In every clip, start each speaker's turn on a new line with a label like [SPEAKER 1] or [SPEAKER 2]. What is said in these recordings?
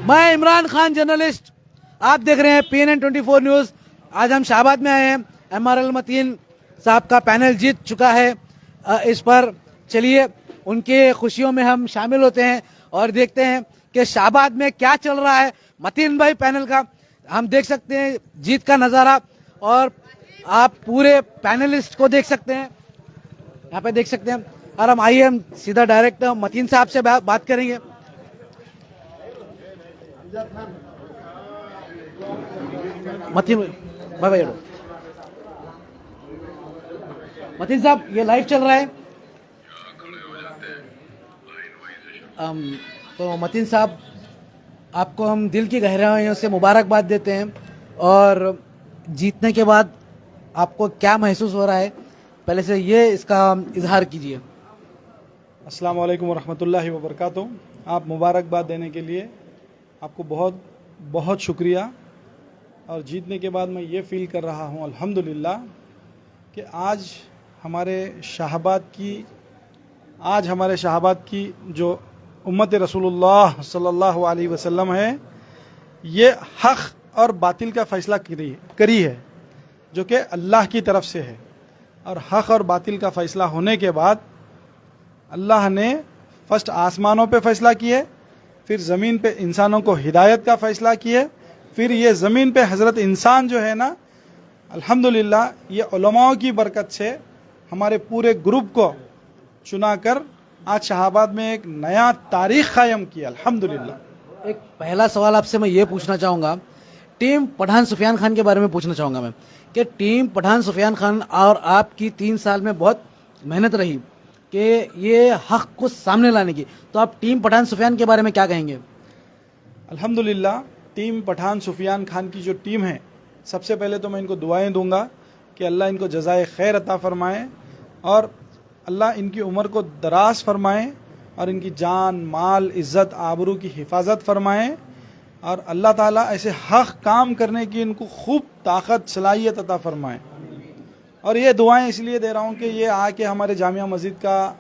[SPEAKER 1] मैं इमरान खान जर्नलिस्ट, आप देख रहे हैं PNN 24 न्यूज। आज हम शाहबाद में आए हैं। MRL मतीन साहब का पैनल जीत चुका है। इस पर चलिए उनके खुशियों में हम शामिल होते हैं और देखते हैं कि शाहबाद में क्या चल रहा है। मतीन भाई पैनल का हम देख सकते हैं जीत का नजारा, और आप पूरे पैनलिस्ट को देख सकते हैं, यहाँ पे देख सकते हैं। और हम सीधा डायरेक्ट मतीन साहब से बात करेंगे। मतीन भाई, मतीन साहब ये लाइव चल रहा है। तो मतीन साहब, आपको हम दिल की गहराइयों से मुबारकबाद देते हैं, और जीतने के बाद आपको क्या महसूस हो रहा है, पहले से ये इसका इजहार कीजिए।
[SPEAKER 2] अस्सलाम वालेकुम वरहमतुल्लाहि वबरकातुहू। आप मुबारकबाद देने के लिए आपको बहुत बहुत शुक्रिया। और जीतने के बाद मैं ये फ़ील कर रहा हूँ अल्हम्दुलिल्लाह कि आज हमारे शाहबाद की जो उम्मत रसूलुल्लाह सल्लल्लाहु अलैहि वसल्लम है, ये हक़ और बातिल का फ़ैसला करी है जो कि अल्लाह की तरफ से है। और हक़ और बातिल का फ़ैसला होने के बाद अल्लाह ने फर्स्ट आसमानों पे फ़ैसला किए, फिर ज़मीन पे इंसानों को हिदायत का फ़ैसला किए, फिर ये ज़मीन पे हज़रत इंसान जो है ना, अल्हम्दुलिल्लाह ये उलमाओं की बरकत से हमारे पूरे ग्रुप को चुना कर आज शाहबाद में एक नया तारीख़ कायम किया अल्हम्दुलिल्लाह।
[SPEAKER 1] एक पहला सवाल आपसे मैं ये पूछना चाहूँगा, टीम पठान सुफियान खान के बारे में पूछना चाहूँगा मैं, कि टीम पठान सुफियान खान और आपकी 3 साल में बहुत मेहनत रही कि ये हक़ को सामने लाने की, तो आप टीम पठान सुफियान के बारे में क्या कहेंगे?
[SPEAKER 2] अल्हम्दुलिल्लाह टीम पठान सुफियान खान की जो टीम है, सबसे पहले तो मैं इनको दुआएं दूंगा कि अल्लाह इनको जज़ाए खैर अता फ़रमाए, और अल्लाह इनकी उम्र को दराज फरमाए, और इनकी जान माल इज़्ज़त आबरू की हिफाजत फरमाए, और अल्लाह ताला ऐसे हक़ काम करने की इनको खूब ताकत सलाहियत अता फ़रमाए। और ये दुआएं इसलिए दे रहा हूँ कि ये आके हमारे जामिया मस्जिद का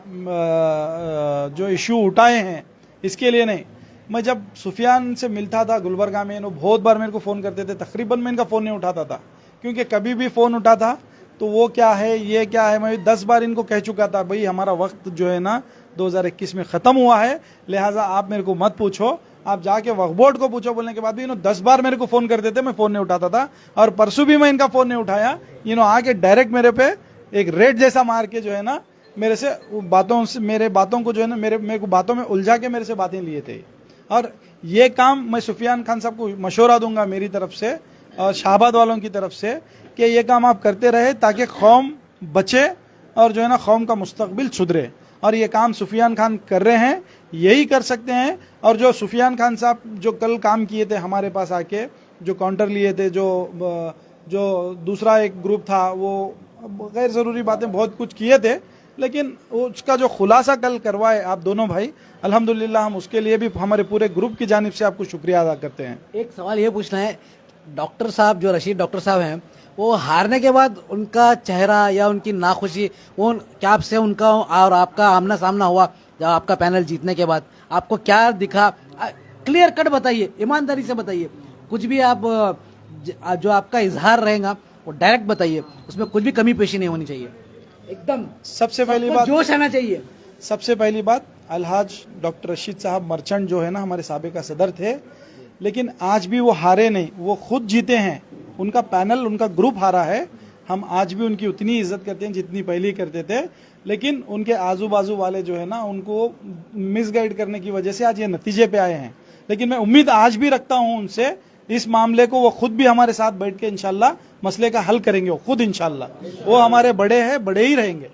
[SPEAKER 2] जो इशू उठाए हैं, इसके लिए नहीं। मैं जब सुफियान से मिलता था गुलबर्गा में, वो बहुत बार मेरे को फ़ोन करते थे, तकरीबन मैं इनका फ़ोन नहीं उठाता था, क्योंकि कभी भी फ़ोन उठाता तो वो क्या है ये क्या है। मैं 10 बार इनको कह चुका था, भाई हमारा वक्त जो है ना 2021 में ख़त्म हुआ है, लिहाजा आप मेरे को मत पूछो, आप जाके वक्फ बोर्ड को पूछो। बोलने के बाद भी इन्होंने 10 बार मेरे को फ़ोन करते थे, मैं फ़ोन नहीं उठाता था। और परसों भी मैं इनका फ़ोन नहीं उठाया, इन्होंने आके डायरेक्ट मेरे पे एक रेड जैसा मार के जो है ना मेरे से मेरे बातों को जो है ना मेरे को बातों में उलझा के मेरे से बातें लिए थे। और ये काम मैं सुफियान खान साहब को मशवरा दूंगा मेरी तरफ से और शाहबाद वालों की तरफ से कि ये काम आप करते रहे, ताकि कौम बचे और जो है ना कौम का मुस्तकबिल सुधरे। और ये काम सुफियान खान कर रहे हैं, यही कर सकते हैं। और जो सुफियान खान साहब जो कल काम किए थे हमारे पास आके, जो काउंटर लिए थे, जो दूसरा एक ग्रुप था, वो गैर ज़रूरी बातें बहुत कुछ किए थे, लेकिन उसका जो खुलासा कल करवाए आप दोनों भाई, अल्हम्दुलिल्लाह हम उसके लिए भी हमारे पूरे ग्रुप की जानिब से आपको शुक्रिया अदा करते हैं।
[SPEAKER 1] एक सवाल ये पूछना है, डॉक्टर साहब जो रशीद डॉक्टर साहब हैं, वो हारने के बाद उनका चेहरा या उनकी नाखुशी, वो क्या आपसे उनका और आपका आमना सामना हुआ जब आपका पैनल जीतने के बाद, आपको क्या दिखा? क्लियर कट बताइए, ईमानदारी से बताइए, कुछ भी आप जो आपका इजहार रहेगा वो डायरेक्ट बताइए, उसमें कुछ भी कमी पेशी नहीं होनी चाहिए, एकदम
[SPEAKER 2] सबसे पहली बात
[SPEAKER 1] जोश आना चाहिए।
[SPEAKER 2] सबसे पहली बात, अलहाज डॉक्टर रशीद साहब मर्चेंट जो है ना हमारे साबिका सदर थे, लेकिन आज भी वो हारे नहीं, वो खुद जीते हैं। उनका पैनल, उनका ग्रुप हारा है, हम आज भी उनकी उतनी इज्जत करते हैं जितनी पहले करते थे, लेकिन उनके आजू बाजू वाले जो है ना उनको मिसगाइड करने की वजह से आज ये नतीजे पे आए हैं। लेकिन मैं उम्मीद आज भी रखता हूँ उनसे, इस मामले को वो खुद भी हमारे साथ बैठ के इंशाल्लाह मसले का हल करेंगे, वो खुद इंशाल्लाह। वो हमारे बड़े हैं, बड़े ही रहेंगे।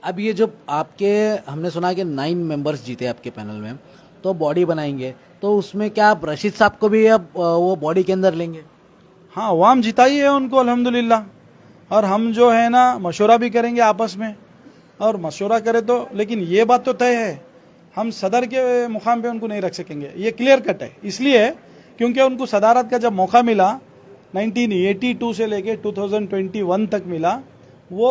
[SPEAKER 1] अब ये जो आपके, हमने सुना कि 9 मेंबर्स जीते आपके पैनल में, तो बॉडी बनाएंगे, तो उसमें क्या आप रशीद साहब को भी अब वो बॉडी के अंदर लेंगे?
[SPEAKER 2] हाँ, अवाम जिताई है उनको अल्हम्दुलिल्लाह, और हम जो है ना मशवरा भी करेंगे आपस में, और मशवरा करें तो, लेकिन ये बात तो तय है, हम सदर के मुकाम पे उनको नहीं रख सकेंगे, ये क्लियर कट है। इसलिए क्योंकि उनको सदारत का जब मौका मिला 1982 से लेके 2021 तक मिला, वो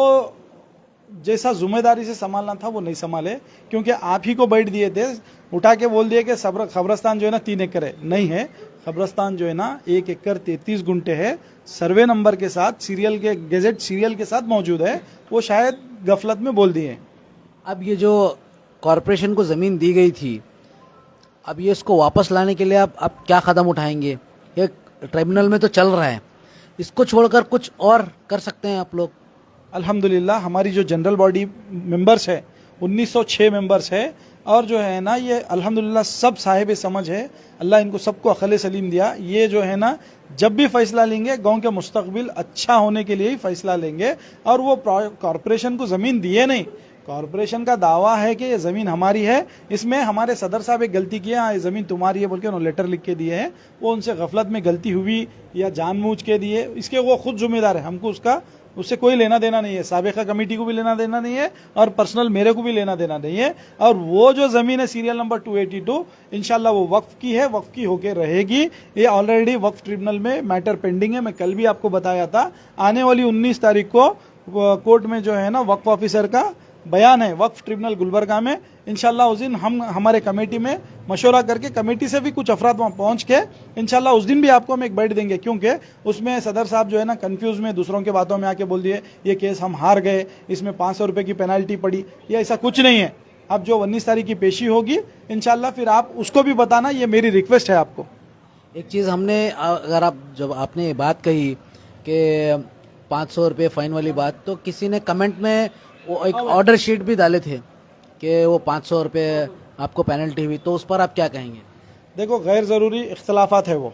[SPEAKER 2] जैसा जिम्मेदारी से संभालना था वो नहीं संभाले, क्योंकि आप ही को बैठ दिए थे, उठा के बोल दिए कि खबरस्तान जो है ना 3 एकड़ है। नहीं है, खबरस्तान जो है ना 1 एकड़ 33 गुंठे है, सर्वे नंबर के साथ, सीरियल के गेजेट सीरियल के साथ मौजूद है। वो शायद गफलत में बोल दिए।
[SPEAKER 1] अब ये जो कॉरपोरेशन को ज़मीन दी गई थी, अब ये इसको वापस लाने के लिए आप क्या कदम उठाएंगे? ये ट्रिब्यूनल में तो चल रहा है, इसको छोड़कर कुछ और कर सकते हैं आप लोग?
[SPEAKER 2] अल्हम्दुलिल्लाह हमारी जो जनरल बॉडी मेंबर्स है 1906 मेंबर्स है, और जो है ना ये अल्हम्दुलिल्लाह सब साहिब समझ है। अल्लाह इनको सबको अक़ल सलीम दिया। ये जो है ना जब भी फैसला लेंगे गांव के मुस्तकबिल अच्छा होने के लिए ही फैसला लेंगे। और वो कॉरपोरेशन को ज़मीन दिए नहीं, कॉरपोरेशन का दावा है कि ये ज़मीन हमारी है। इसमें हमारे सदर साहब एक गलती किए, हाँ ये ज़मीन तुम्हारी है बोल के उन्होंने लेटर लिख के दिए हैं। वो उनसे गफलत में गलती हुई या जानबूझ के दिए, इसके वो खुद जिम्मेदार है। हमको उससे कोई लेना देना नहीं है। साबिका कमेटी को भी लेना देना नहीं है और पर्सनल मेरे को भी लेना देना नहीं है। और वो जो ज़मीन है सीरियल नंबर 282 इंशाल्लाह वो वक्फ की है, वक्फ की होके रहेगी। ये ऑलरेडी वक्फ ट्रिब्यूनल में मैटर पेंडिंग है। मैं कल भी आपको बताया था, आने वाली 19 तारीख को कोर्ट में जो है ना वक्फ ऑफिसर का बयान है वक्फ ट्रिब्यूनल गुलबर्गा में। इंशाल्लाह उस दिन हम हमारे कमेटी में मशवरा करके, कमेटी से भी कुछ अफराद वहाँ पहुँच के इंशाल्लाह उस दिन भी आपको हम एक बैठ देंगे। क्योंकि उसमें सदर साहब जो है ना कंफ्यूज में दूसरों के बातों में आके बोल दिए ये केस हम हार गए, इसमें 500 रुपये की पेनाल्टी पड़ी। ये ऐसा कुछ नहीं है। अब जो 19 तारीख की पेशी होगी इंशाल्लाह फिर आप उसको भी बताना, ये मेरी रिक्वेस्ट है आपको।
[SPEAKER 1] एक चीज़ हमने, अगर आप जब आपने ये बात कही कि 500 रुपये फ़ाइन वाली बात, तो किसी ने कमेंट में वो एक ऑर्डर शीट भी डाले थे कि वो 500 रुपये आपको पेनल्टी हुई, तो उस पर आप क्या कहेंगे?
[SPEAKER 2] देखो गैर ज़रूरी इख्तलाफात है, वो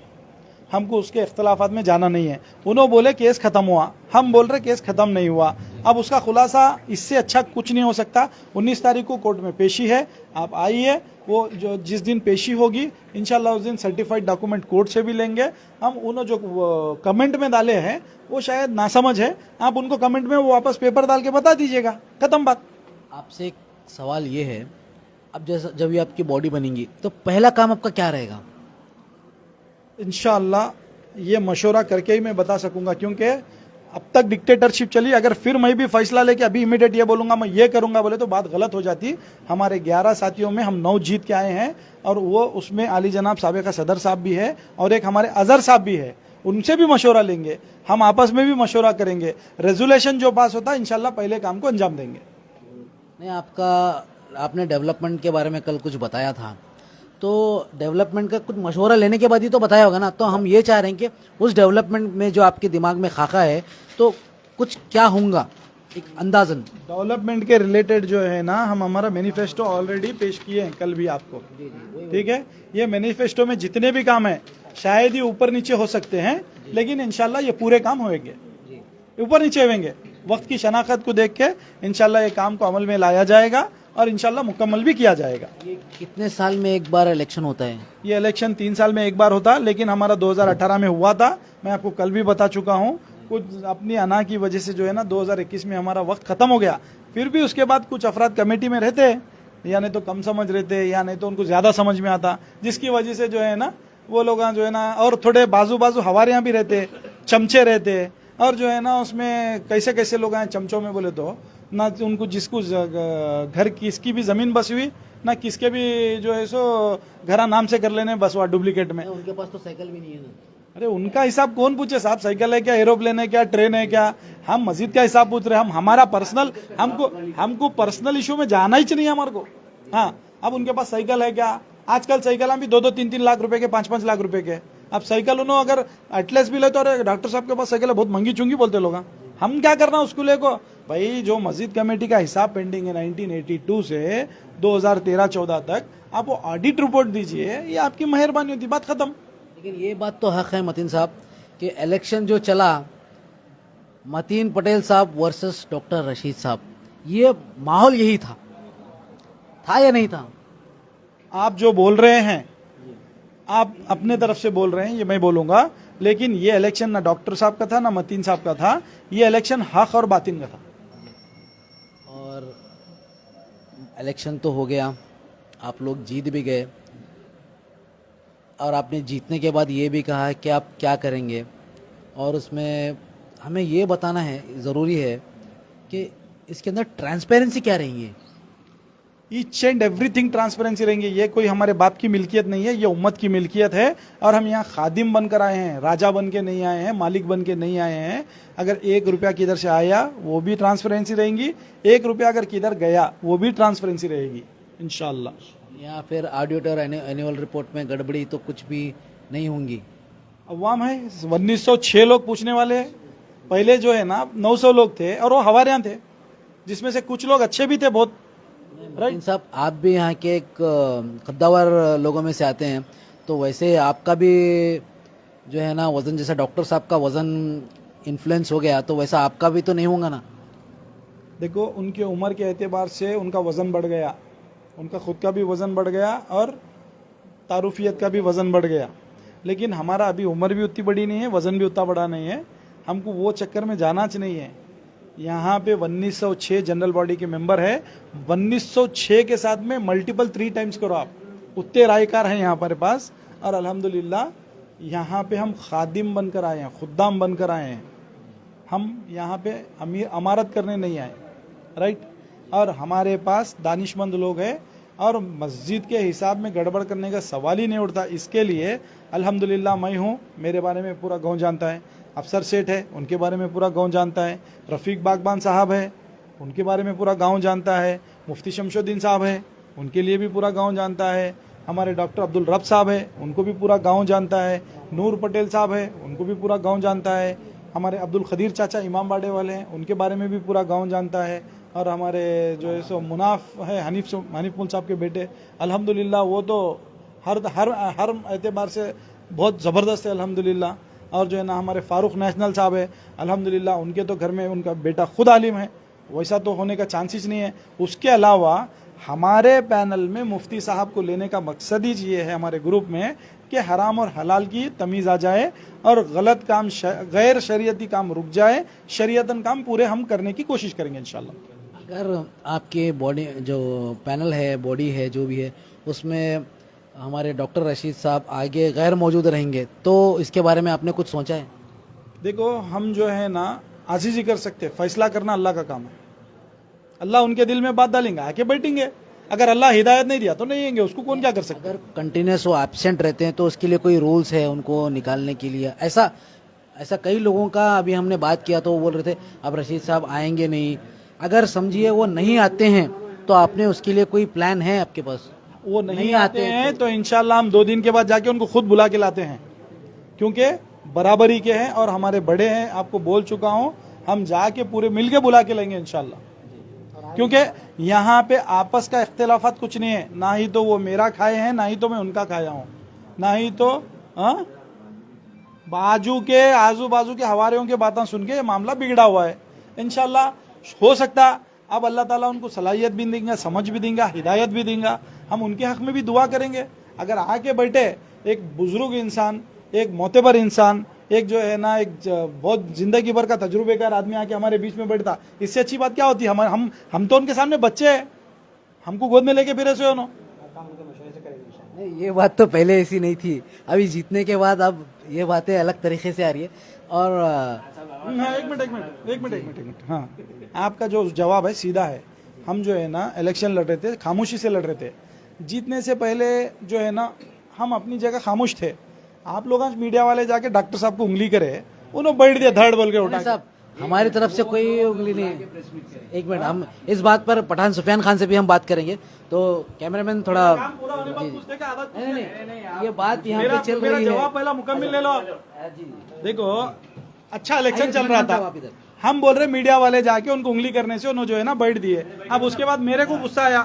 [SPEAKER 2] हमको उसके इख्तलाफात में जाना नहीं है। उन्होंने बोले केस ख़त्म हुआ, हम बोल रहे केस ख़त्म नहीं हुआ। अब उसका खुलासा इससे अच्छा कुछ नहीं हो सकता। 19 तारीख को कोर्ट में पेशी है, आप आइए। वो जो जिस दिन पेशी होगी इंशाल्लाह उस दिन सर्टिफाइड डॉक्यूमेंट कोर्ट से भी लेंगे हम। उन्होंने जो कमेंट में डाले हैं वो शायद नासमझ है, आप उनको कमेंट में वो वापस पेपर डाल के बता दीजिएगा, ख़त्म बात।
[SPEAKER 1] आपसे एक सवाल ये है, अब जैसा जब ये आपकी बॉडी बनेगी तो पहला काम आपका क्या रहेगा?
[SPEAKER 2] इंशाअल्लाह ये मशवरा करके ही मैं बता सकूंगा, क्योंकि अब तक डिक्टेटरशिप चली। अगर फिर मैं भी फैसला लेके अभी इमीडिएट ये बोलूंगा मैं ये करूंगा बोले तो बात गलत हो जाती। हमारे 11 साथियों में हम 9 जीत के आए हैं, और वो उसमें आली जनाब साबिका सदर साहब भी है और एक हमारे अजहर साहब भी है। उनसे भी मशवरा लेंगे, हम आपस में भी मशवरा करेंगे। रेजोल्यूशन जो पास होता है इंशाल्लाह पहले काम को अंजाम देंगे।
[SPEAKER 1] नहीं, आपने डेवलपमेंट के बारे में कल कुछ बताया था, तो डेवलपमेंट का कुछ मशवरा लेने के बाद ही तो बताया होगा ना। तो हम ये चाह रहे हैं कि उस डेवलपमेंट में जो आपके दिमाग में खाका है तो कुछ क्या होगा, एक अंदाजन।
[SPEAKER 2] डेवलपमेंट के रिलेटेड जो है ना हम हमारा मैनिफेस्टो ऑलरेडी पेश किए हैं कल भी आपको, ठीक है। ये मैनिफेस्टो में जितने भी काम है शायद ही ऊपर नीचे हो सकते हैं, लेकिन इंशाल्लाह ये पूरे काम होंगे, ऊपर नीचे होंगे। वक्त की शनाख्त को देख के इंशाल्लाह ये काम को अमल में लाया जाएगा और इंशाल्लाह मुकम्मल भी किया जाएगा।
[SPEAKER 1] ये कितने साल में एक बार इलेक्शन होता है?
[SPEAKER 2] ये इलेक्शन 3 साल में एक बार होता, लेकिन हमारा 2018 में हुआ था। मैं आपको कल भी बता चुका हूँ, कुछ अपनी अना की वजह से जो है ना 2021 में हमारा वक्त खत्म हो गया। फिर भी उसके बाद कुछ अफराद कमेटी में रहते, या नहीं तो कम समझ रहते, या नहीं तो उनको ज़्यादा समझ में आता, जिसकी वजह से जो है ना वो लोग जो है ना, और थोड़े बाजू बाजू हमारे यहाँ भी रहते, चमचे रहते, और जो है ना उसमें कैसे कैसे लोग आए चमचों में बोले तो ना उनको जिसको घर किसकी भी ज़मीन बस हुई ना किसके भी जो है सो घरा नाम से कर लेने बस, हुआ डुप्लीकेट में।
[SPEAKER 1] उनके पास तो साइकिल भी नहीं है ना।
[SPEAKER 2] अरे उनका हिसाब कौन पूछे साहब, साइकिल है क्या, एरोप्लेन है क्या, ट्रेन है क्या? हम मस्जिद का हिसाब पूछ रहे हैं। हम हमारा पर्सनल, हमको पर्सनल इशू में जाना ही नहीं है हमारे को। हाँ, अब उनके पास साइकिल है क्या? आजकल साइकिल भी 2-2, 3-3 लाख रुपए के, 5-5 लाख रुपए के। अब साइकिल उन्होंने अगर एटलेस भी ले तो अरे डॉक्टर साहब के पास साइकिल है, बहुत महंगी चुंगी बोलते लोग। हम क्या करना उसको ले को भाई? जो मस्जिद कमेटी का हिसाब पेंडिंग है 1982 से 2013-14 तक, आप वो ऑडिट रिपोर्ट दीजिए, ये आपकी मेहरबानी होती, बात खत्म।
[SPEAKER 1] लेकिन ये बात तो हक है मतीन साहब कि इलेक्शन जो चला मतीन पटेल साहब वर्सेस डॉक्टर रशीद साहब, ये माहौल यही था या नहीं था?
[SPEAKER 2] आप जो बोल रहे हैं आप अपने तरफ से बोल रहे हैं, ये मैं बोलूंगा, लेकिन ये इलेक्शन ना डॉक्टर साहब का था ना मतीन साहब का था, ये इलेक्शन हक और बातिन का था।
[SPEAKER 1] और इलेक्शन तो हो गया, आप लोग जीत भी गए, और आपने जीतने के बाद ये भी कहा है कि आप क्या करेंगे, और उसमें हमें ये बताना है, ज़रूरी है कि इसके अंदर ट्रांसपेरेंसी क्या रहेंगी?
[SPEAKER 2] ईच एंड एवरीथिंग ट्रांसपेरेंसी रहेंगे। ये कोई हमारे बाप की मिल्कियत नहीं है, ये उम्मत की मिल्कियत है और हम यहाँ खादिम बनकर आए हैं, राजा बन के नहीं आए हैं, मालिक बन के नहीं आए हैं। अगर 1 रुपया किधर से आया वो भी ट्रांसपेरेंसी रहेंगी, 1 रुपया अगर किधर गया वो भी ट्रांसपेरेंसी रहेगी इंशाल्लाह।
[SPEAKER 1] या फिर ऑडिट और एनुअल रिपोर्ट में गड़बड़ी तो कुछ भी नहीं होंगी?
[SPEAKER 2] अवाम है 1906 लोग पूछने वाले हैं। पहले जो है ना 900 लोग थे और वो हमारे यहाँ थे, जिसमें से कुछ लोग अच्छे भी थे बहुत।
[SPEAKER 1] राइट साहब, आप भी यहाँ के एक कद्दावर लोगों में से आते हैं, तो वैसे आपका भी जो है ना वजन, जैसा डॉक्टर साहब का वजन इन्फ्लुएंस हो गया, तो वैसा आपका भी तो नहीं होगा ना?
[SPEAKER 2] देखो, उनके उम्र के एतबार से उनका वज़न बढ़ गया, उनका खुद का भी वज़न बढ़ गया और तारुफियत का भी वज़न बढ़ गया। लेकिन हमारा अभी उम्र भी उतनी बड़ी नहीं है, वज़न भी उतना बड़ा नहीं है, हमको वो चक्कर में जाना नहीं है। यहाँ पे 1906 जनरल बॉडी के मेंबर है, 1906 के साथ में मल्टीपल 3 टाइम्स करो आप, उतने रायकार हैं यहाँ पर पास। और अल्हम्दुलिल्लाह यहाँ पे हम खादिम बनकर आए हैं, खुद्दाम बनकर आए हैं। हम यहाँ पे अमारत करने नहीं आए, राइट। और हमारे पास दानिशमंद लोग हैं और मस्जिद के हिसाब में गड़बड़ करने का सवाल ही नहीं उठता। इसके लिए अल्हम्दुलिल्लाह मैं हूँ, मेरे बारे में पूरा गांव जानता है। अफसर सेठ है, उनके बारे में पूरा गांव जानता है। रफ़ीक बागबान साहब है, उनके बारे में पूरा गांव जानता है। मुफ्ती शमशुद्दीन साहब है, उनके लिए भी पूरा गांव जानता है। हमारे डॉक्टर अब्दुल रब साहब है, उनको भी पूरा गांव जानता है। नूर पटेल साहब है, उनको भी पूरा गांव जानता है। हमारे अब्दुल खदीर चाचा इमाम बाड़े वाले हैं, उनके बारे में भी पूरा गांव जानता है। और हमारे जो है सो मुनाफ है, हनीफ मुल साहब के बेटे, अल्हम्दुलिल्लाह वो तो हर हर हर एतबार से बहुत ज़बरदस्त है अल्हम्दुलिल्लाह। और जो है ना हमारे फारूक नेशनल साहब है, अल्हम्दुलिल्लाह उनके तो घर में उनका बेटा खुद आलिम है, वैसा तो होने का चांसेस नहीं है। उसके अलावा हमारे पैनल में मुफ्ती साहब को लेने का मकसद ही ये है हमारे ग्रुप में कि हराम और हलाल की तमीज़ आ जाए और गलत काम गैर शरीयती काम रुक जाए, शरीयतन काम पूरे हम करने की कोशिश करेंगे इंशाल्लाह।
[SPEAKER 1] अगर आपके बॉडी जो पैनल है, बॉडी है, जो भी है, उसमें हमारे डॉक्टर रशीद साहब आगे गैर मौजूद रहेंगे, तो इसके बारे में आपने कुछ सोचा है?
[SPEAKER 2] देखो, हम जो है ना आजीजी कर सकते, फैसला करना अल्लाह का काम है। अल्लाह उनके दिल में बात डालेंगे, आके बैठेंगे। अगर अल्लाह हिदायत नहीं दिया तो नहीं आएंगे, उसको कौन क्या कर सकता है।
[SPEAKER 1] अगर कंटिन्यूस वो एब्सेंट रहते हैं तो उसके लिए कोई रूल्स है उनको निकालने के लिए? ऐसा कई लोगों का अभी हमने बात किया तो वो बोल रहे थे अब रशीद साहब आएंगे नहीं। अगर समझिए वो नहीं आते हैं तो आपने उसके लिए कोई प्लान है आपके पास?
[SPEAKER 2] वो नहीं आते हैं तो इंशाल्लाह हम 2 दिन के बाद जाके उनको खुद बुला के लाते हैं, क्योंकि बराबरी के हैं और हमारे बड़े हैं। आपको बोल चुका हूं, हम जाके पूरे मिल के बुला के लेंगे इंशाल्लाह, क्योंकि यहाँ पे आपस का इख्तिलाफात कुछ नहीं है। ना ही तो वो मेरा खाए हैं, ना ही तो मैं उनका खाया हूँ, ना ही तो आजू बाजू के हवारियों की बातें सुन के ये मामला बिगड़ा हुआ है। इंशाल्लाह हो सकता अब अल्लाह ताला उनको सलाहियत भी देंगे, समझ भी देंगे, हिदायत भी देंगे। हम उनके हक में भी दुआ करेंगे। अगर आके बैठे एक बुजुर्ग इंसान, एक मोतबर इंसान, एक जो है ना एक बहुत जिंदगी भर का तजुर्बेकार आदमी आके हमारे बीच में बैठता, इससे अच्छी बात क्या होती है। हम तो उनके सामने बच्चे हैं, हमको गोद में लेके फिरे से
[SPEAKER 1] नहीं, ये बात तो पहले ऐसी नहीं थी, अभी जीतने के बाद अब ये बातें अलग तरीके से आ रही है। और
[SPEAKER 2] हाँ, एक मिनट। हाँ, आपका जो जवाब है सीधा है। हम जो है ना इलेक्शन लड़ रहे थे, खामोशी से लड़ रहे थे। जीतने से पहले जो है ना हम अपनी जगह खामोश थे। आप लोग मीडिया वाले जाके डॉक्टर साहब को उंगली करे, उन्होंने बैठ दिया धड़ बोल के उठा।
[SPEAKER 1] साहब हमारी तरफ से कोई उंगली नहीं है। एक मिनट, हम इस बात पर पठान सुफियान खान से भी हम बात करेंगे, तो कैमरामैन थोड़ा नहीं, ये बात यहाँ पे चल रही है।
[SPEAKER 2] जवाब पहला मुकम्मल ले लो। देखो, अच्छा इलेक्शन चल रहा था, हम बोल रहे मीडिया वाले जाके उनको उंगली करने से उन्होंने जो है ना बैठ दिए। अब उसके बाद मेरे को गुस्सा आया,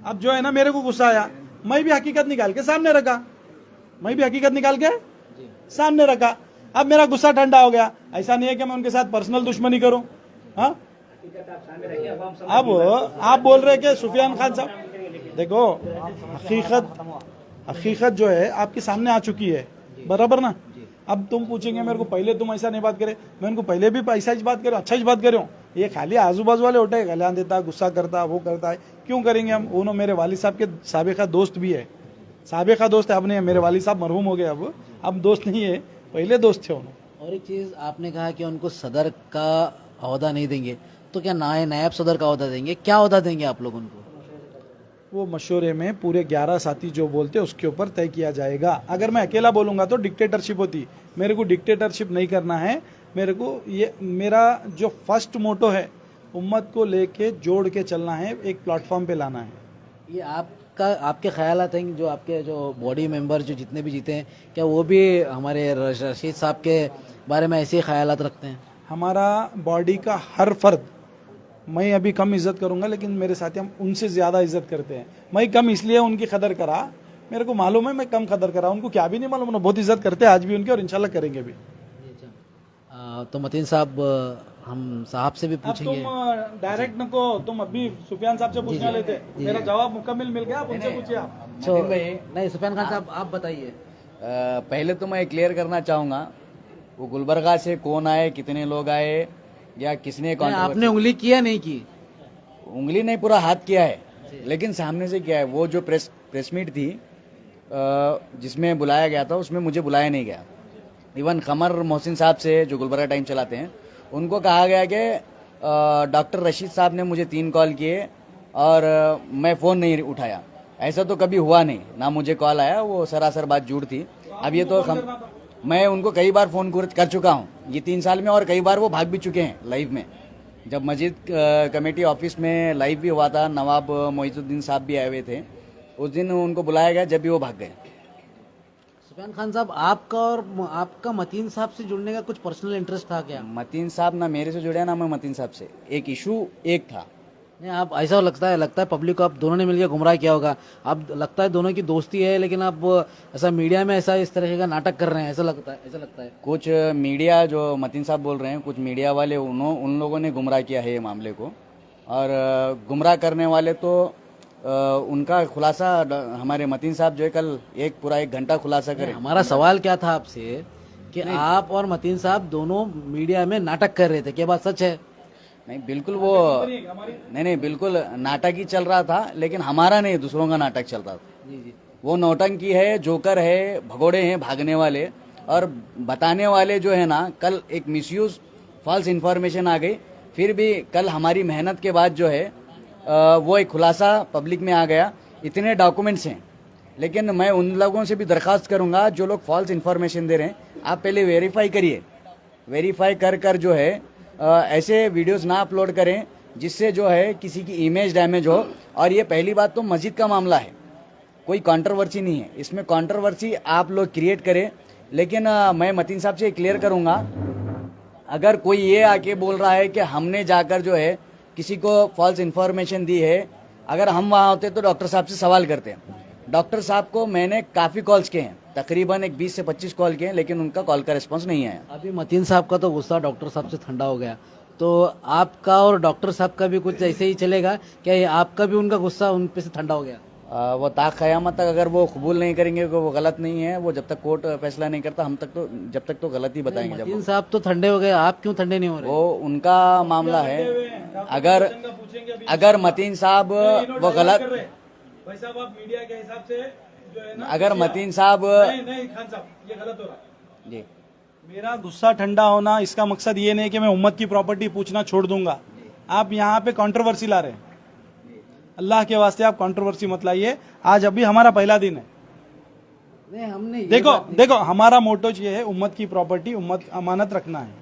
[SPEAKER 2] अब जो है ना मेरे को गुस्सा आया, मैं भी हकीकत निकाल के सामने रखा, अब मेरा गुस्सा ठंडा हो गया। ऐसा नहीं है कि मैं उनके साथ पर्सनल दुश्मनी करूं। हाँ, अब आप बोल रहे कि सुफियान खान साहब, देखो हकीकत जो है आपके सामने आ चुकी है, बराबर ना। अब तुम पूछेंगे मेरे को पहले तुम ऐसा नहीं बात करे, मैं उनको पहले भी ऐसा ही बात करूं, अच्छा ही बात करूं। ये खाली आजू बाजू वाले उठे गलियां देता, गुस्सा करता, वो करता है, क्यों करेंगे हम। उन्होंने मेरे वालिद साहब के साबिका दोस्त भी है, साबिका दोस्त है। अब नहीं, मेरे वालिद साहब मरहूम हो गए, अब दोस्त नहीं है, पहले दोस्त थे उन्होंने।
[SPEAKER 1] और एक चीज आपने कहा कि उनको सदर का ओहदा नहीं देंगे, तो क्या नायब सदर का ओहदा देंगे, क्या ओहदा देंगे आप लोग उनको?
[SPEAKER 2] वो मशवरे में पूरे 11 साथी जो बोलते उसके ऊपर तय किया जाएगा। अगर मैं अकेला बोलूंगा तो डिक्टेटरशिप होती। मेरे को डिक्टेटरशिप नहीं करना है। मेरे को ये मेरा जो फर्स्ट मोटो है, उम्मत को लेके जोड़ के चलना है, एक प्लेटफॉर्म पे लाना है।
[SPEAKER 1] ये आपके ख्यालात हैं, जो आपके जो बॉडी मेंबर जो जितने भी जीते हैं, क्या वो भी हमारे रशीद साहब के बारे में ऐसे ही ख्यालात रखते हैं?
[SPEAKER 2] हमारा बॉडी का हर फर्द, मैं अभी कम इज्जत करूंगा लेकिन मेरे साथी हम उनसे ज्यादा इज्जत करते हैं। मैं कम इसलिए उनकी कदर करा, मेरे को मालूम है मैं कम कदर करा, उनको क्या भी नहीं मालूम, उन्होंने बहुत इज्जत करते हैं आज भी उनकी, और इंशाल्लाह करेंगे भी।
[SPEAKER 1] तो मतीन साहब, हम साहब से भी
[SPEAKER 2] अब
[SPEAKER 1] पूछेंगे।
[SPEAKER 2] तुम डायरेक्ट नको, तुम अभी सुफियान साहब से पूछने लेते, मेरा जवाब मुकम्मल मिल गया, आप उनसे पूछिए। आप
[SPEAKER 1] तो नहीं, सुफियान खान साहब आप बताइए।
[SPEAKER 3] पहले तो मैं क्लियर करना चाहूँगा, वो गुलबर्गा से कौन आए, कितने लोग आए, या किसने
[SPEAKER 1] आपने उंगली किया नहीं की?
[SPEAKER 3] उंगली नहीं, पूरा हाथ किया है, लेकिन सामने से किया है। वो जो प्रेस मीट थी जिसमें बुलाया गया था, उसमें मुझे बुलाया नहीं गया। इवन कमर मोहसिन साहब से, जो गुलबर्गा टाइम चलाते हैं, उनको कहा गया कि डॉक्टर रशीद साहब ने मुझे 3 कॉल किए और मैं फ़ोन नहीं उठाया। ऐसा तो कभी हुआ नहीं, ना मुझे कॉल आया, वो सरासर बात झूठ थी। अब ये तो मैं उनको कई बार फ़ोन कर चुका हूँ ये 3 साल में, और कई बार वो भाग भी चुके हैं लाइव में। जब मस्जिद कमेटी ऑफिस में लाइव भी हुआ था, नवाब मोइजुद्दीन साहब भी आए हुए थे, उस दिन उनको बुलाया गया, जब भी वो भाग गए।
[SPEAKER 1] सुफियान खान साहब, आपका मतीन साहब से जुड़ने का कुछ पर्सनल इंटरेस्ट था क्या?
[SPEAKER 3] मतीन साहब ना मेरे से जुड़े, ना मैं मतीन साहब से। एक इशू एक था।
[SPEAKER 1] नहीं, आप ऐसा लगता है पब्लिक को आप दोनों ने मिलकर गुमराह किया होगा। अब लगता है दोनों की दोस्ती है, लेकिन आप ऐसा मीडिया में ऐसा इस तरह का नाटक कर रहे हैं, ऐसा लगता है।
[SPEAKER 3] कुछ मीडिया, जो मतीन साहब बोल रहे हैं, कुछ मीडिया वाले उन लोगों ने गुमराह किया है ये मामले को, और गुमराह करने वाले तो उनका खुलासा हमारे मतीन साहब जो है कल पूरा 1 घंटा खुलासा करें।
[SPEAKER 1] हमारा सवाल क्या था आपसे कि आप और मतीन साहब दोनों मीडिया में नाटक कर रहे थे, क्या बात सच है?
[SPEAKER 3] नहीं, बिल्कुल वो नहीं, बिल्कुल नाटक ही चल रहा था, लेकिन हमारा नहीं, दूसरों का नाटक चल रहा था।
[SPEAKER 1] जी।
[SPEAKER 3] वो नौटंकी है, जोकर है, भगोड़े हैं, भागने वाले और बताने वाले जो है ना। कल एक मिसयूज फॉल्स इन्फॉर्मेशन आ गई, फिर भी कल हमारी मेहनत के बाद जो है वो एक खुलासा पब्लिक में आ गया। इतने डॉक्यूमेंट्स हैं, लेकिन मैं उन लोगों से भी दरख्वास्त करूंगा जो लोग फॉल्स इन्फॉर्मेशन दे रहे हैं, आप पहले वेरीफाई करिए। वेरीफाई कर जो है ऐसे वीडियोस ना अपलोड करें जिससे जो है किसी की इमेज डैमेज हो। और ये पहली बात तो मस्जिद का मामला है, कोई कंट्रोवर्सी नहीं है इसमें। कंट्रोवर्सी आप लोग क्रिएट करें, लेकिन मैं मतीन साहब से क्लियर करूंगा, अगर कोई ये आके बोल रहा है कि हमने जाकर जो है किसी को फॉल्स इन्फॉर्मेशन दी है, अगर हम वहाँ होते तो डॉक्टर साहब से सवाल करते हैं। डॉक्टर साहब को मैंने काफ़ी कॉल्स किए हैं, तकरीबन 20 से 25 कॉल किए हैं, लेकिन उनका कॉल का रिस्पांस नहीं आया।
[SPEAKER 1] अभी मतीन साहब का तो गुस्सा डॉक्टर साहब से ठंडा हो गया, तो आपका और डॉक्टर साहब का भी कुछ ऐसे ही चलेगा क्या? ये आपका भी उनका गुस्सा उन पे से ठंडा हो गया?
[SPEAKER 3] वो ताक क़यामत तक अगर वो कबूल नहीं करेंगे कि वो गलत नहीं है, वो जब तक कोर्ट फैसला नहीं करता जब तक तो गलत ही बताएंगे।
[SPEAKER 1] मतीन साहब तो ठंडे हो गए, आप क्यों ठंडे नहीं हो रहे?
[SPEAKER 3] वो उनका मामला है। अगर मतीन साहब वो गलत,
[SPEAKER 2] भाई साहब आप मीडिया के हिसाब से जो है ना,
[SPEAKER 3] अगर मतीन साहब
[SPEAKER 2] नहीं खान साहब, ये गलत हो रहा है
[SPEAKER 3] जी।
[SPEAKER 2] मेरा गुस्सा ठंडा होना इसका मकसद ये नहीं कि मैं उम्मत की प्रॉपर्टी पूछना छोड़ दूंगा। आप यहाँ पे कंट्रोवर्सी ला रहे हैं, अल्लाह के वास्ते आप कंट्रोवर्सी मत लाइए। आज अभी हमारा पहला दिन है।
[SPEAKER 1] नहीं, हमने
[SPEAKER 2] देखो हमारा मोटो ये है, उम्मत की प्रॉपर्टी, उम्मत अमानत रखना है।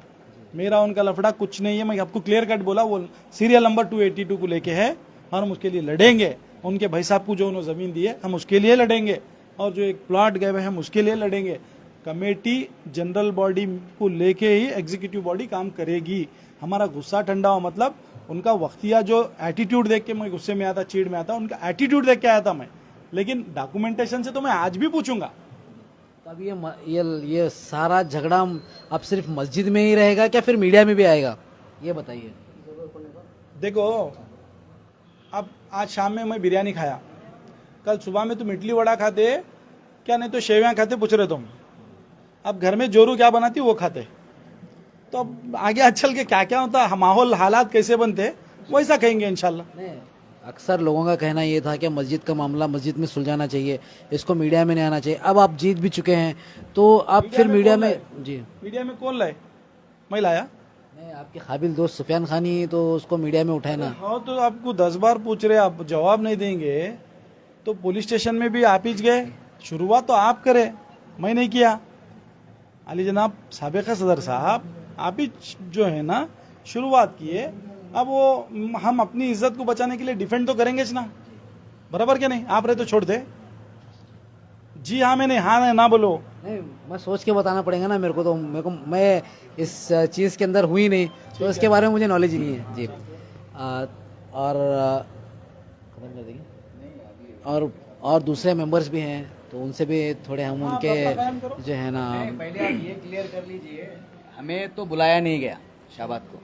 [SPEAKER 2] मेरा उनका लफड़ा कुछ नहीं है, मैं आपको क्लियर कट बोला। वो सीरियल नंबर 282 को लेके है और हम उसके लिए लड़ेंगे। उनके भाई साहब को जो उन्होंने जमीन दी है हम उसके लिए लड़ेंगे, और जो एक प्लॉट गए हुए हम उसके लिए लड़ेंगे। कमेटी जनरल बॉडी को लेके ही एग्जीक्यूटिव बॉडी काम करेगी। हमारा गुस्सा ठंडा हो मतलब उनका वक्तिया जो एटीट्यूड देख के मैं गुस्से में आता, चीड़ में आता, उनका एटीट्यूड देख के आया था मैं। लेकिन डॉक्यूमेंटेशन से तो मैं आज भी पूछूंगा।
[SPEAKER 1] अब ये सारा झगड़ा अब सिर्फ मस्जिद में ही रहेगा क्या, फिर मीडिया में भी आएगा, ये बताइए।
[SPEAKER 2] देखो, अब आज शाम में मैं बिरयानी खाया, कल सुबह में तुम इडली वड़ा खाते क्या, नहीं तो शेवियाँ खाते, पूछ रहे तुम। अब घर में जोरू क्या बनाती वो खाते। तो अब आगे आजकल के क्या क्या होता, माहौल हालात कैसे बनते वैसा कहेंगे इंशाल्लाह।
[SPEAKER 1] अक्सर लोगों का कहना ये था कि मस्जिद का मामला मस्जिद में सुलझाना चाहिए, इसको मीडिया में नहीं आना चाहिए। अब आप जीत भी चुके हैं, तो आप फिर मीडिया में जी
[SPEAKER 2] मीडिया में कौन लाए? मैं लाया?
[SPEAKER 1] नहीं, आपके काबिल दोस्त सुफियान खान ही तो उसको मीडिया में उठाए ना।
[SPEAKER 2] हाँ तो आपको 10 बार पूछ रहे, आप जवाब नहीं देंगे तो पुलिस स्टेशन में भी आप ही गए। शुरुआत तो आप करे, मैं नहीं किया। अली जनाब साबिक़ सदर साहब, आप ही जो है ना शुरुआत किए। अब वो हम अपनी इज्जत को बचाने के लिए डिफेंड तो करेंगे ना, बराबर क्या नहीं? आप रहे तो छोड़ दे। जी हाँ मैंने, हाँ ना बोलो।
[SPEAKER 1] नहीं, मैं सोच के बताना पड़ेगा ना मेरे को, तो मैं इस चीज़ के अंदर हुई नहीं, तो इसके बारे में मुझे नॉलेज ही नहीं है जी। खत्म कर देंगे। और दूसरे मेंबर्स भी हैं, तो उनसे भी थोड़े हम उनके जो है ना।
[SPEAKER 3] पहले आप ये क्लियर कर लीजिए, हमें तो बुलाया नहीं गया शाबाद को।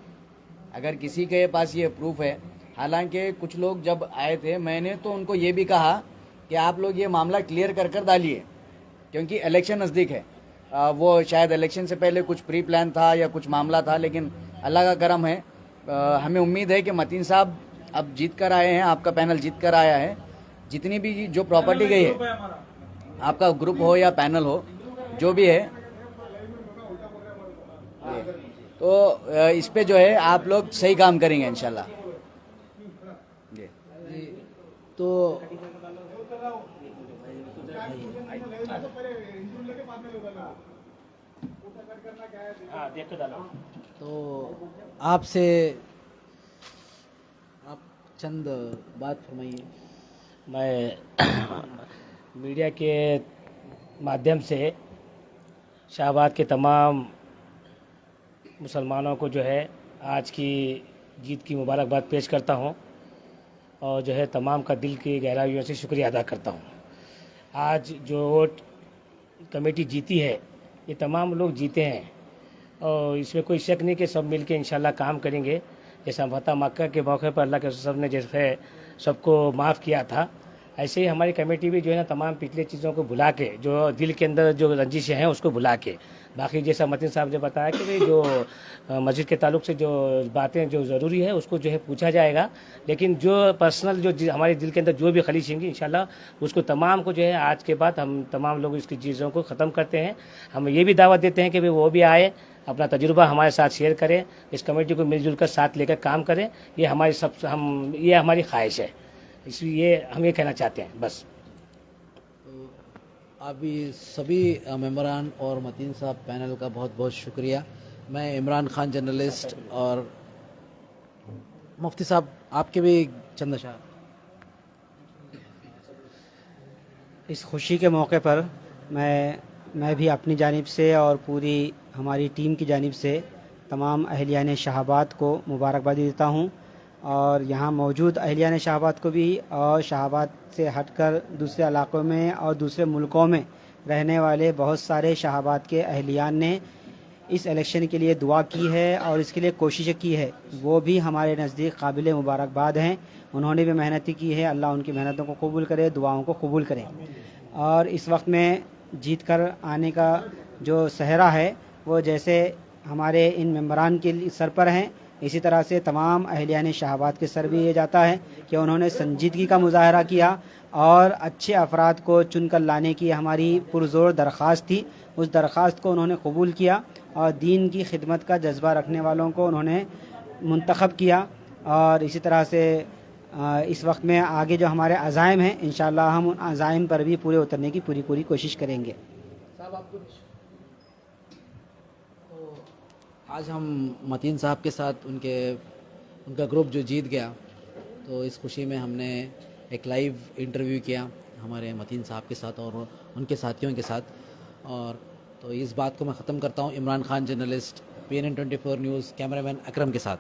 [SPEAKER 3] अगर किसी के पास ये प्रूफ है, हालांकि कुछ लोग जब आए थे मैंने तो उनको ये भी कहा कि आप लोग ये मामला क्लियर कर डालिए, क्योंकि इलेक्शन नज़दीक है। वो शायद इलेक्शन से पहले कुछ प्री प्लान था या कुछ मामला था, लेकिन अल्लाह का करम है। हमें उम्मीद है कि मतीन साहब अब जीत कर आए हैं, आपका पैनल जीत कर आया है। जितनी भी जो प्रॉपर्टी गई है, आपका ग्रुप हो या पैनल हो, जो भी है, तो इस पे जो है आप लोग सही काम करेंगे इंशाल्लाह।
[SPEAKER 1] तो तो आपसे आप चंद बात फरमाइए।
[SPEAKER 4] मैं मीडिया के माध्यम से शाहबाद के तमाम मुसलमानों को जो है आज की जीत की मुबारकबाद पेश करता हूं, और जो है तमाम का दिल की गहराइयों से शुक्रिया अदा करता हूं। आज जो वोट कमेटी जीती है, ये तमाम लोग जीते हैं, और इसमें कोई शक नहीं कि सब मिलके इंशाल्लाह काम करेंगे। जैसा फतह मक्का के मौके पर अल्लाह के सब ने जैसे सबको माफ़ किया था, ऐसे ही हमारी कमेटी भी जो है ना तमाम पिछले चीज़ों को भुला के, जो दिल के अंदर जो रंजिशें हैं उसको भुला के, बाकी जैसा मतीन साहब ने बताया कि भाई जो मस्जिद के ताल्लुक से जो बातें जो ज़रूरी है उसको जो है पूछा जाएगा, लेकिन जो पर्सनल जो हमारे दिल के अंदर जो भी खलीश होंगी इंशाल्लाह उसको तमाम को जो है आज के बाद हम तमाम लोग इसकी चीज़ों को ख़त्म करते हैं। हम ये भी दावत देते हैं कि भाई वो भी आए, अपना तजुर्बा हमारे साथ शेयर करें, इस कमेटी को मिलजुल कर साथ लेकर काम करें। ये हमारी ख्वाहिश है, इसलिए हम ये कहना चाहते हैं बस।
[SPEAKER 1] अभी सभी मेंबरान और मतीन साहब पैनल का बहुत बहुत शुक्रिया। मैं इमरान खान जर्नलिस्ट, और मुफ्ती साहब आपके भी चंद अशार।
[SPEAKER 5] इस खुशी के मौके पर मैं भी अपनी जानिब से और पूरी हमारी टीम की जानिब से तमाम अहलियान शाहबाद को मुबारकबादी देता हूँ, और यहाँ मौजूद अहलियान शाहबाद को भी, और शाहबाद से हटकर दूसरे इलाक़ों में और दूसरे मुल्कों में रहने वाले बहुत सारे शाहबाद के अहलियान ने इस इलेक्शन के लिए दुआ की है और इसके लिए कोशिश की है। वो भी हमारे नज़दीक काबिल मुबारकबाद हैं। उन्होंने भी मेहनत की है, अल्लाह उनकी मेहनतों को कबूल करे, दुआओं को कबूल करे। और इस वक्त में जीत कर आने का जो सहरा है वो जैसे हमारे इन मेंबरान के सर पर हैं, इसी तरह से तमाम अहलियान शाहबाद के सर भी ये जाता है कि उन्होंने संजीदगी का मुजाहरा किया और अच्छे अफराद को चुन कर लाने की हमारी पुरज़ोर दरख्वास्त थी। उस दरख्वास्त को उन्होंने कबूल किया और दीन की खिदमत का जज्बा रखने वालों को उन्होंने मुंतखब किया। और इसी तरह से इस वक्त में आगे जो हमारे अज़ाइम हैं, इंशाअल्लाह हम उन अज़ाइम पर भी पूरे उतरने की पूरी कोशिश करेंगे।
[SPEAKER 1] साहब आप कुछ, तो आज हम मतीन साहब के साथ उनका ग्रुप जो जीत गया, तो इस खुशी में हमने एक लाइव इंटरव्यू किया हमारे मतीन साहब के साथ और उनके साथियों के साथ। और तो इस बात को मैं ख़त्म करता हूँ। Imran Khan journalist, PNN 24 news, cameraman Akram के साथ।